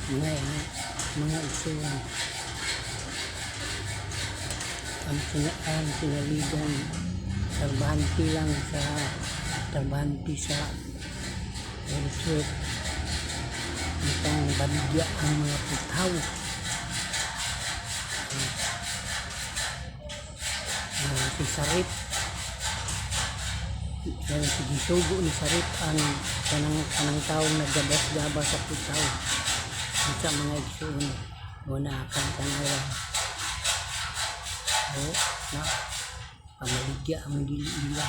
mga isuan ang sinaligan trabahante lang sa trabahante sa resort itang baligya ang mga putaw si Sarip sige sugo ni Sarip ang kanang taong nagabas-gabas sa putaw sa mga igsoon muna akan tanawan na pamaligya ang dili nila